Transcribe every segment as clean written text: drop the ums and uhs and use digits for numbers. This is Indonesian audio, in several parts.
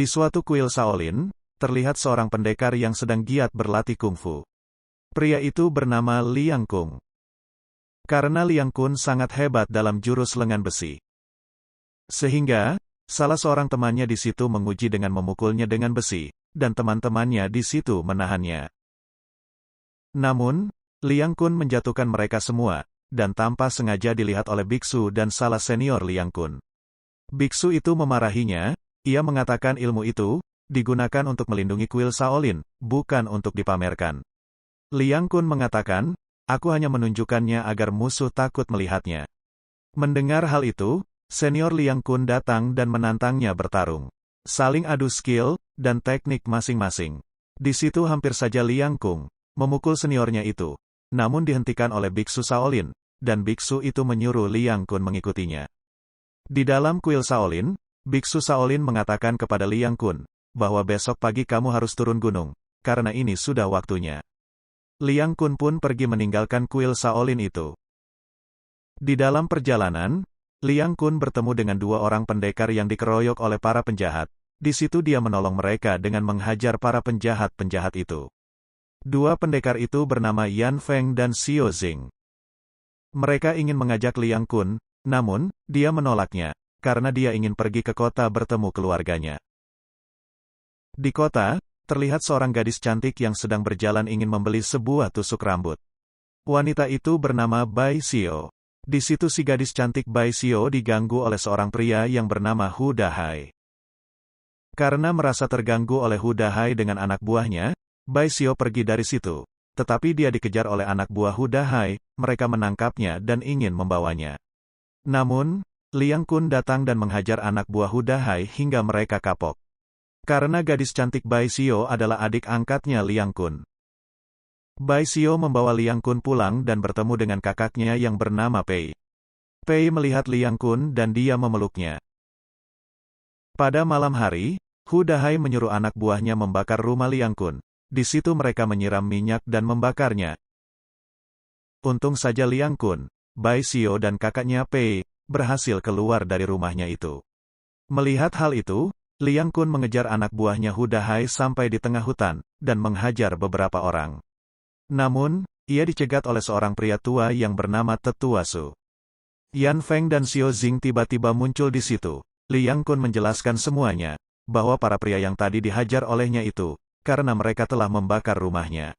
Di suatu kuil Shaolin, terlihat seorang pendekar yang sedang giat berlatih kungfu. Pria itu bernama Liang Kung. Karena Liang Kun sangat hebat dalam jurus lengan besi, sehingga salah seorang temannya di situ menguji dengan memukulnya dengan besi, dan teman-temannya di situ menahannya. Namun, Liang Kun menjatuhkan mereka semua, dan tanpa sengaja dilihat oleh biksu dan salah senior Liang Kun. Biksu itu memarahinya. Ia mengatakan ilmu itu digunakan untuk melindungi kuil Shaolin, bukan untuk dipamerkan. Liang Kun mengatakan, aku hanya menunjukkannya agar musuh takut melihatnya. Mendengar hal itu, senior Liang Kun datang dan menantangnya bertarung. Saling adu skill dan teknik masing-masing. Di situ hampir saja Liang Kun memukul seniornya itu, namun dihentikan oleh biksu Shaolin, dan biksu itu menyuruh Liang Kun mengikutinya. Di dalam kuil Shaolin, biksu Shaolin mengatakan kepada Liang Kun, bahwa besok pagi kamu harus turun gunung, karena ini sudah waktunya. Liang Kun pun pergi meninggalkan kuil Shaolin itu. Di dalam perjalanan, Liang Kun bertemu dengan dua orang pendekar yang dikeroyok oleh para penjahat. Di situ dia menolong mereka dengan menghajar para penjahat-penjahat itu. Dua pendekar itu bernama Yan Feng dan Xiao Jing. Mereka ingin mengajak Liang Kun, namun, dia menolaknya, karena dia ingin pergi ke kota bertemu keluarganya. Di kota, terlihat seorang gadis cantik yang sedang berjalan ingin membeli sebuah tusuk rambut. Wanita itu bernama Bai Xiao. Di situ si gadis cantik Bai Xiao diganggu oleh seorang pria yang bernama Hu Dahai. Karena merasa terganggu oleh Hu Dahai dengan anak buahnya, Bai Xiao pergi dari situ. Tetapi dia dikejar oleh anak buah Hu Dahai, mereka menangkapnya dan ingin membawanya. Namun, Liang Kun datang dan menghajar anak buah Hu Dahai hingga mereka kapok. Karena gadis cantik Bai Xiao adalah adik angkatnya Liang Kun. Bai Xiao membawa Liang Kun pulang dan bertemu dengan kakaknya yang bernama Pei. Pei melihat Liang Kun dan dia memeluknya. Pada malam hari, Hu Dahai menyuruh anak buahnya membakar rumah Liang Kun. Di situ mereka menyiram minyak dan membakarnya. Untung saja Liang Kun, Bai Xiao dan kakaknya Pei berhasil keluar dari rumahnya itu. Melihat hal itu, Liang Kun mengejar anak buahnya Hu Dahai sampai di tengah hutan, dan menghajar beberapa orang. Namun, ia dicegat oleh seorang pria tua yang bernama Tetua Su. Yan Feng dan Xiao Jing tiba-tiba muncul di situ. Liang Kun menjelaskan semuanya, bahwa para pria yang tadi dihajar olehnya itu, karena mereka telah membakar rumahnya.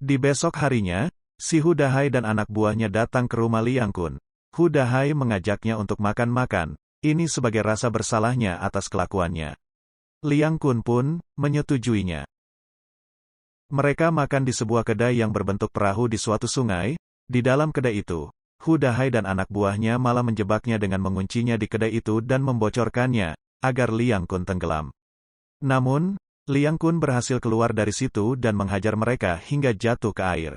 Di besok harinya, si Hu Dahai dan anak buahnya datang ke rumah Liang Kun. Hu Dahai mengajaknya untuk makan-makan, ini sebagai rasa bersalahnya atas kelakuannya. Liang Kun pun menyetujuinya. Mereka makan di sebuah kedai yang berbentuk perahu di suatu sungai. Di dalam kedai itu, Hu Dahai dan anak buahnya malah menjebaknya dengan menguncinya di kedai itu dan membocorkannya, agar Liang Kun tenggelam. Namun, Liang Kun berhasil keluar dari situ dan menghajar mereka hingga jatuh ke air.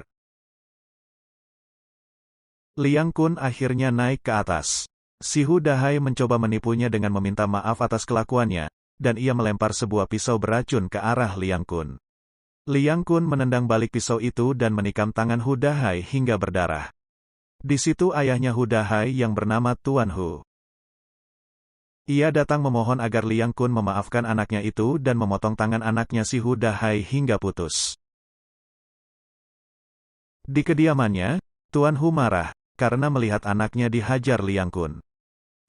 Liang Kun akhirnya naik ke atas. Si Hu Dahai mencoba menipunya dengan meminta maaf atas kelakuannya, dan ia melempar sebuah pisau beracun ke arah Liang Kun. Liang Kun menendang balik pisau itu dan menikam tangan Hu Dahai hingga berdarah. Di situ ayahnya Hu Dahai yang bernama Tuan Hu. Ia datang memohon agar Liang Kun memaafkan anaknya itu dan memotong tangan anaknya si Hu Dahai hingga putus. Di kediamannya, Tuan Hu marah karena melihat anaknya dihajar Liang Kun.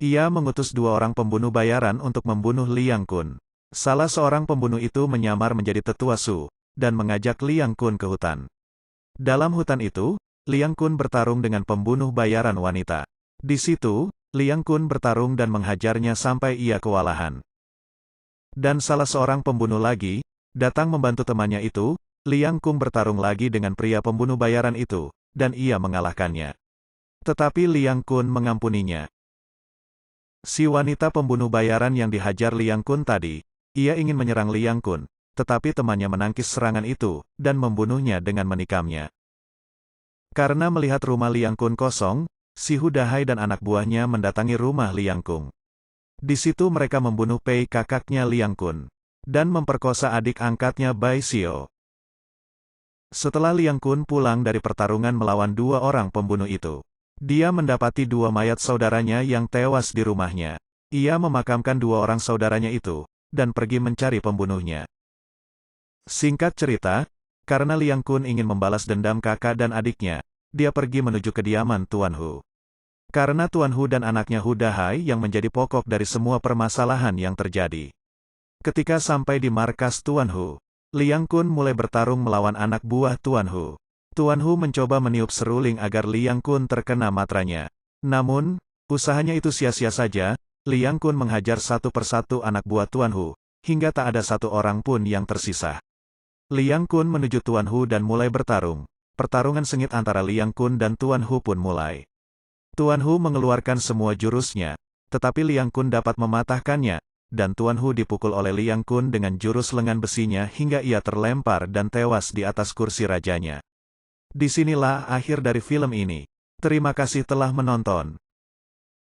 Ia mengutus dua orang pembunuh bayaran untuk membunuh Liang Kun. Salah seorang pembunuh itu menyamar menjadi Tetua Su, dan mengajak Liang Kun ke hutan. Dalam hutan itu, Liang Kun bertarung dengan pembunuh bayaran wanita. Di situ, Liang Kun bertarung dan menghajarnya sampai ia kewalahan. Dan salah seorang pembunuh lagi, datang membantu temannya itu. Liang Kun bertarung lagi dengan pria pembunuh bayaran itu, dan ia mengalahkannya. Tetapi Liang Kun mengampuninya. Si wanita pembunuh bayaran yang dihajar Liang Kun tadi, ia ingin menyerang Liang Kun, tetapi temannya menangkis serangan itu, dan membunuhnya dengan menikamnya. Karena melihat rumah Liang Kun kosong, si Hu Dahai dan anak buahnya mendatangi rumah Liang Kun. Di situ mereka membunuh Pei kakaknya Liang Kun, dan memperkosa adik angkatnya Bai Xiao. Setelah Liang Kun pulang dari pertarungan melawan dua orang pembunuh itu, dia mendapati dua mayat saudaranya yang tewas di rumahnya. Ia memakamkan dua orang saudaranya itu, dan pergi mencari pembunuhnya. Singkat cerita, karena Liang Kun ingin membalas dendam kakak dan adiknya, dia pergi menuju kediaman Tuan Hu. Karena Tuan Hu dan anaknya Hu Dahai yang menjadi pokok dari semua permasalahan yang terjadi. Ketika sampai di markas Tuan Hu, Liang Kun mulai bertarung melawan anak buah Tuan Hu. Tuan Hu mencoba meniup seruling agar Liang Kun terkena matranya. Namun, usahanya itu sia-sia saja. Liang Kun menghajar satu persatu anak buah Tuan Hu, hingga tak ada satu orang pun yang tersisa. Liang Kun menuju Tuan Hu dan mulai bertarung. Pertarungan sengit antara Liang Kun dan Tuan Hu pun mulai. Tuan Hu mengeluarkan semua jurusnya, tetapi Liang Kun dapat mematahkannya, dan Tuan Hu dipukul oleh Liang Kun dengan jurus lengan besinya hingga ia terlempar dan tewas di atas kursi rajanya. Disinilah akhir dari film ini. Terima kasih telah menonton.